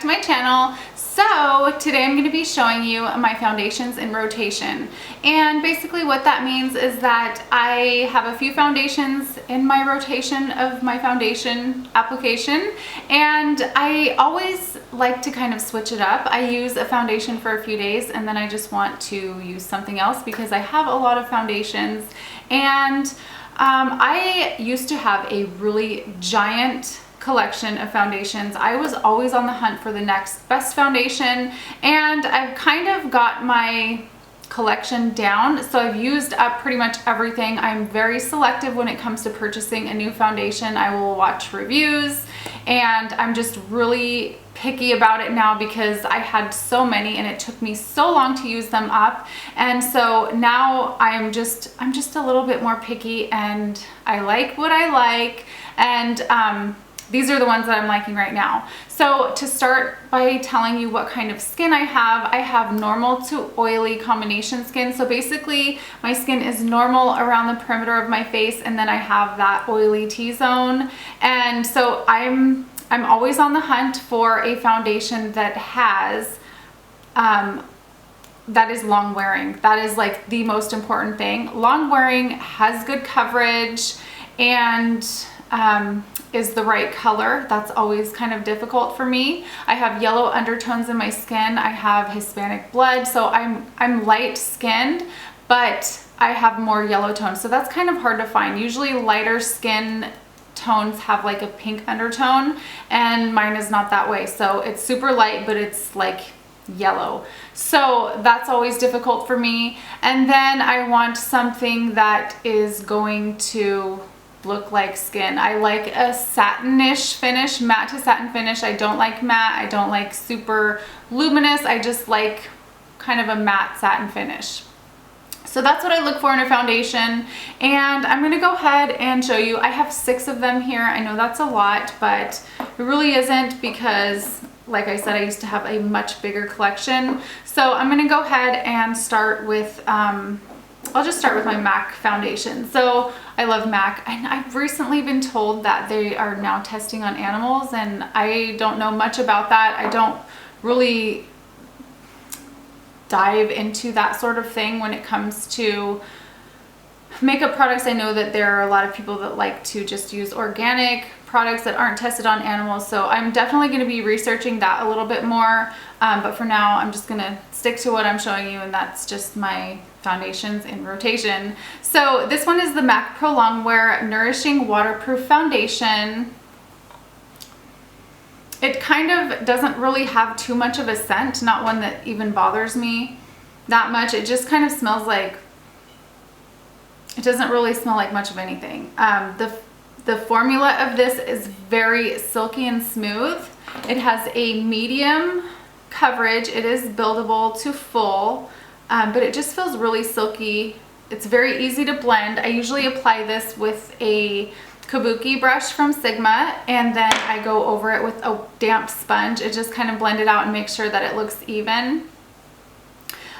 back to my channel. So today I'm going to be showing you my foundations in rotation, and basically what that means is that I have a few foundations in my rotation of my foundation application, and I always like to kind of switch it up. I use a foundation for a few days and then I just want to use something else because I have a lot of foundations, and I used to have a really giant collection of foundations. I was always on the hunt for the next best foundation, and I've kind of got my collection down, so I've used up pretty much everything. I'm very selective when it comes to purchasing a new foundation. I will watch reviews, and I'm just really picky about it now because I had so many and it took me so long to use them up, and so now I'm just a little bit more picky, and I like what I like, and these are the ones that I'm liking right now. So to start by telling you what kind of skin I have normal to oily combination skin. So basically my skin is normal around the perimeter of my face, and then I have that oily T-zone. And so I'm always on the hunt for a foundation that has that is long wearing. That is like the most important thing. Long wearing, has good coverage, and is the right color. That's always kind of difficult for me. I have yellow undertones in my skin. I have Hispanic blood, so I'm light skinned, but I have more yellow tones, so that's kind of hard to find. Usually lighter skin tones have like a pink undertone, and mine is not that way. So it's super light, but it's like yellow. So that's always difficult for me. And then I want something that is going to look like skin. I like a satinish finish, matte to satin finish. I don't like matte. I don't like super luminous. I just like kind of a matte satin finish. So that's what I look for in a foundation, and I'm going to go ahead and show you. I have 6 of them here. I know that's a lot, but it really isn't because, like I said, I used to have a much bigger collection. So I'm going to go ahead and start with I'll just start with my MAC foundation. So I love MAC, and I've recently been told that they are now testing on animals, and I don't know much about that. I don't really dive into that sort of thing when it comes to makeup products. I know that there are a lot of people that like to just use organic products that aren't tested on animals, so I'm definitely going to be researching that a little bit more, but for now I'm just going to stick to what I'm showing you, and that's just my foundations in rotation. So this one is the MAC Pro Longwear Nourishing Waterproof Foundation. It kind of doesn't really have too much of a scent, not one that even bothers me that much. It just kind of smells like, it doesn't really smell like much of anything. The formula of this is very silky and smooth. It has a medium coverage. It is buildable to full, but it just feels really silky. It's very easy to blend. I usually apply this with a kabuki brush from Sigma, and then I go over it with a damp sponge. It just kind of blend it out and make sure that it looks even.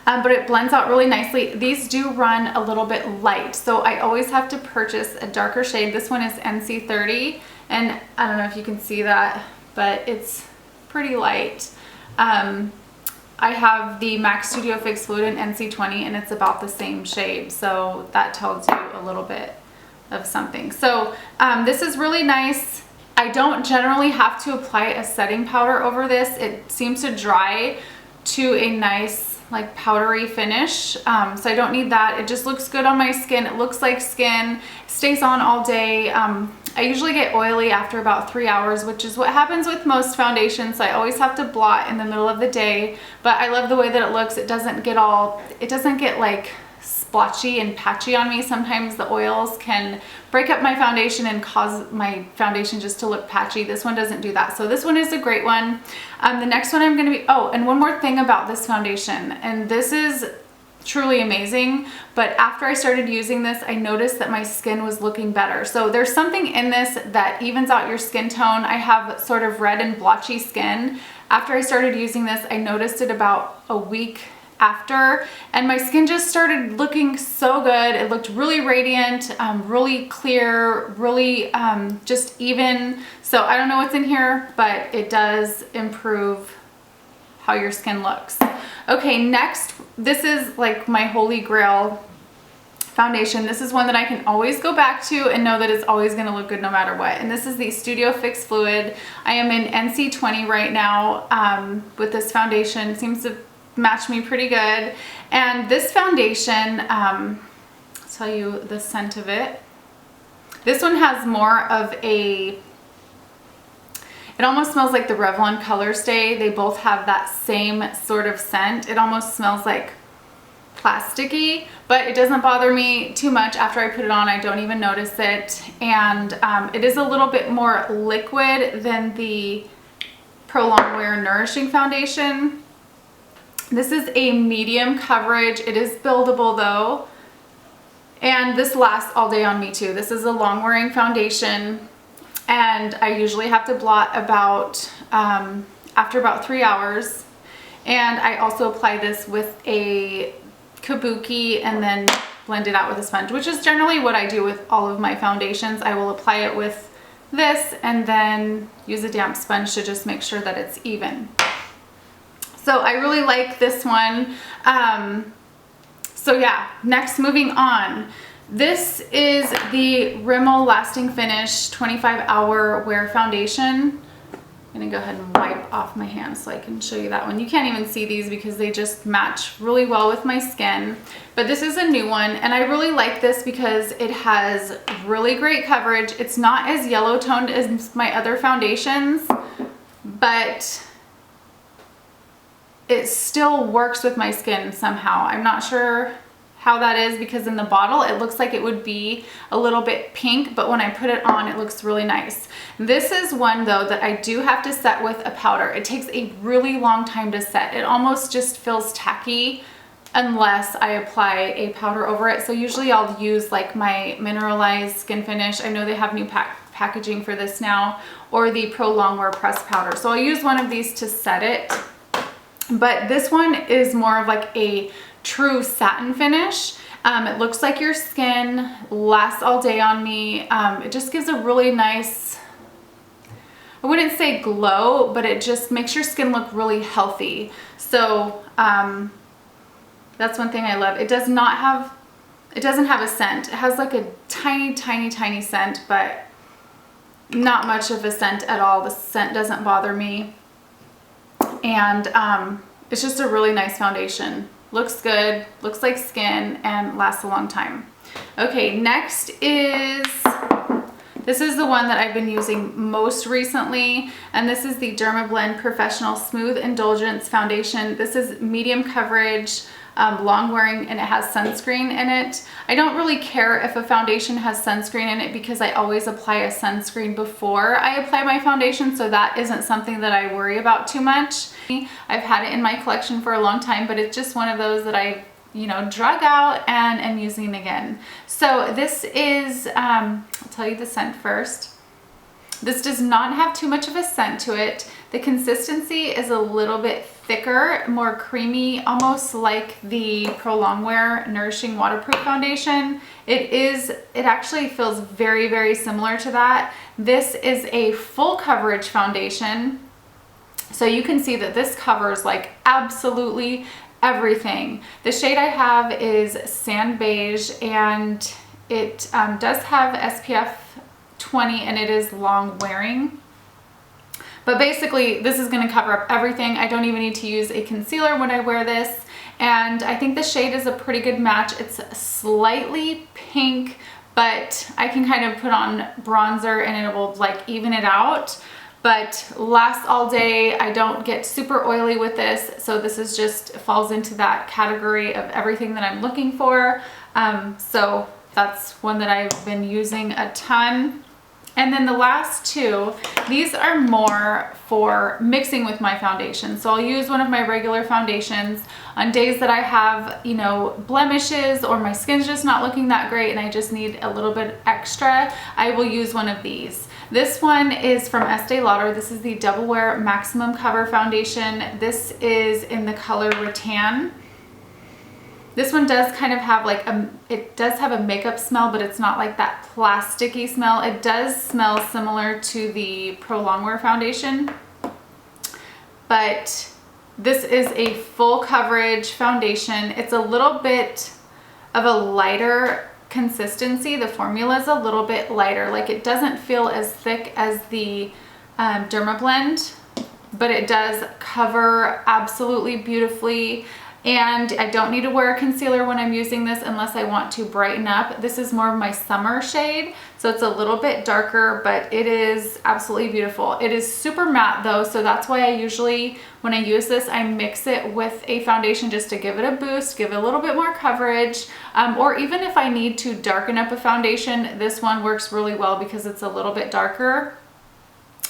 But it blends out really nicely. These do run a little bit light, so I always have to purchase a darker shade. This one is NC30, and I don't know if you can see that, but it's pretty light. I have the MAC Studio Fix Fluid in NC20, and it's about the same shade, so that tells you a little bit of something. So this is really nice. I don't generally have to apply a setting powder over this. It seems to dry to a nice like powdery finish, so I don't need that. It just looks good on my skin. It looks like skin, stays on all day. I usually get oily after about 3 hours, which is what happens with most foundations, so I always have to blot in the middle of the day, but I love the way that it looks. It doesn't get like splotchy and patchy on me. Sometimes the oils can break up my foundation and cause my foundation just to look patchy. This one doesn't do that, so this one is a great one. The next one I'm going to be, oh, and one more thing about this foundation, and this is truly amazing, but after I started using this, I noticed that my skin was looking better. So there's something in this that evens out your skin tone. I have sort of red and blotchy skin. After I started using this, I noticed it about a week after, and my skin just started looking so good. It looked really radiant, really clear, really just even. So I don't know what's in here, but it does improve how your skin looks. Okay, next, this is like my holy grail foundation. This is one that I can always go back to and know that it's always going to look good no matter what. And this is the Studio Fix Fluid. I am in NC20 right now with this foundation. It seems to match me pretty good. And this foundation, I'll tell you the scent of it. This one has more of a, it almost smells like the Revlon Color Stay. They both have that same sort of scent. It almost smells like plasticky, but it doesn't bother me too much. After I put it on, I don't even notice it. And it is a little bit more liquid than the Pro Longwear Nourishing foundation. This is a medium coverage. It is buildable though, and this lasts all day on me too. This is a long wearing foundation, and I usually have to blot about after about 3 hours. And I also apply this with a kabuki and then blend it out with a sponge, which is generally what I do with all of my foundations. I will apply it with this and then use a damp sponge to just make sure that it's even. So I really like this one. So yeah, next, moving on. This is the Rimmel Lasting Finish 25-hour wear foundation. I'm gonna go ahead and wipe off my hands so I can show you that one. You can't even see these because they just match really well with my skin. But this is a new one, and I really like this because it has really great coverage. It's not as yellow toned as my other foundations, but it still works with my skin somehow. I'm not sure how that is because in the bottle it looks like it would be a little bit pink, but when I put it on it looks really nice. This is one though that I do have to set with a powder. It takes a really long time to set. It almost just feels tacky unless I apply a powder over it. So usually I'll use like my Minerlize Skin Finish. I know they have new packaging for this now, or the Pro Longwear Pressed Powder. So I'll use one of these to set it. But this one is more of like a true satin finish. It looks like your skin, lasts all day on me. It just gives a really nice, I wouldn't say glow, but it just makes your skin look really healthy. So that's one thing I love. It doesn't have a scent. It has like a tiny, tiny, tiny scent, but not much of a scent at all. The scent doesn't bother me. And it's just a really nice foundation. Looks good, looks like skin, and lasts a long time. Okay, next is, this is the one that I've been using most recently, and this is the Dermablend Professional Smooth Indulgence Foundation. This is medium coverage, long wearing, and it has sunscreen in it. I don't really care if a foundation has sunscreen in it because I always apply a sunscreen before I apply my foundation, so that isn't something that I worry about too much. I've had it in my collection for a long time, but it's just one of those that I, you know, drug out and am using again. So this is, I'll tell you the scent first. This does not have too much of a scent to it. The consistency is a little bit thicker, more creamy, almost like the Pro Longwear Nourishing Waterproof Foundation. It actually feels very, very similar to that. This is a full coverage foundation. So you can see that this covers like absolutely everything. The shade I have is Sand Beige, and it does have SPF 20 and it is long wearing. But basically this is going to cover up everything. I don't even need to use a concealer when I wear this, and I think the shade is a pretty good match. It's slightly pink, but I can kind of put on bronzer and it will like even it out, but lasts all day. I don't get super oily with this, so this is just falls into that category of everything that I'm looking for. So that's one that I've been using a ton. And then the last two, these are more for mixing with my foundation. So I'll use one of my regular foundations on days that I have, you know, blemishes or my skin's just not looking that great and I just need a little bit extra. I will use one of these. This one is from Estee Lauder. This is the Double Wear Maximum Cover Foundation. This is in the color Rattan. This one does kind of have like it does have a makeup smell, but it's not like that plasticky smell. It does smell similar to the Pro Longwear foundation, but this is a full coverage foundation. It's a little bit of a lighter consistency. The formula is a little bit lighter. Like, it doesn't feel as thick as the Dermablend, but it does cover absolutely beautifully. And I don't need to wear a concealer when I'm using this unless I want to brighten up. This is more of my summer shade, so it's a little bit darker, but it is absolutely beautiful. It is super matte though, so that's why I usually, when I use this, I mix it with a foundation just to give it a boost, give it a little bit more coverage, or even if I need to darken up a foundation, this one works really well because it's a little bit darker.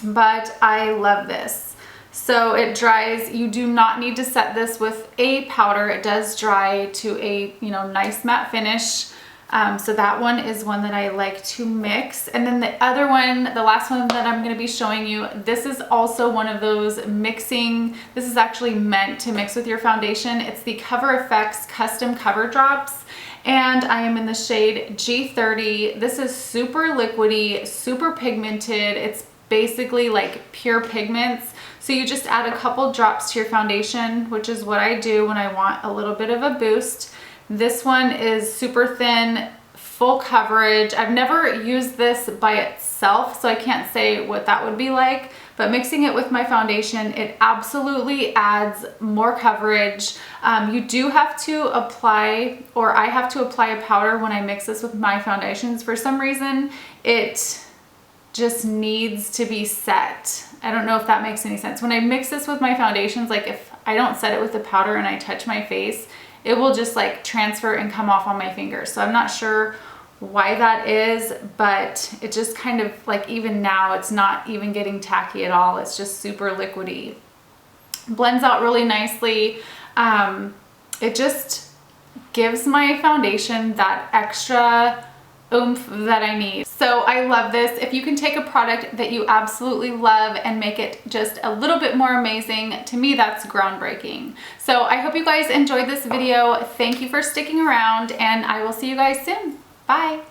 But I love this. So it dries. You do not need to set this with a powder. It does dry to a, you know, nice matte finish. So that one is one that I like to mix. And then the other one, the last one that I'm going to be showing you, this is also one of those mixing. This is actually meant to mix with your foundation. It's the Cover FX Custom Cover Drops. And I am in the shade G30. This is super liquidy, super pigmented. It's basically like pure pigments. So you just add a couple drops to your foundation, which is what I do when I want a little bit of a boost. This one is super thin, full coverage. I've never used this by itself, so I can't say what that would be like, but mixing it with my foundation, it absolutely adds more coverage. You do have to apply, or I have to apply a powder when I mix this with my foundations. For some reason, it just needs to be set. I don't know if that makes any sense. When I mix this with my foundations, like if I don't set it with the powder and I touch my face, it will just like transfer and come off on my fingers. So I'm not sure why that is, but it just kind of like, even now, it's not even getting tacky at all. It's just super liquidy. Blends out really nicely. It just gives my foundation that extra oomph that I need. So I love this. If you can take a product that you absolutely love and make it just a little bit more amazing, to me that's groundbreaking. So I hope you guys enjoyed this video. Thank you for sticking around, and I will see you guys soon. Bye.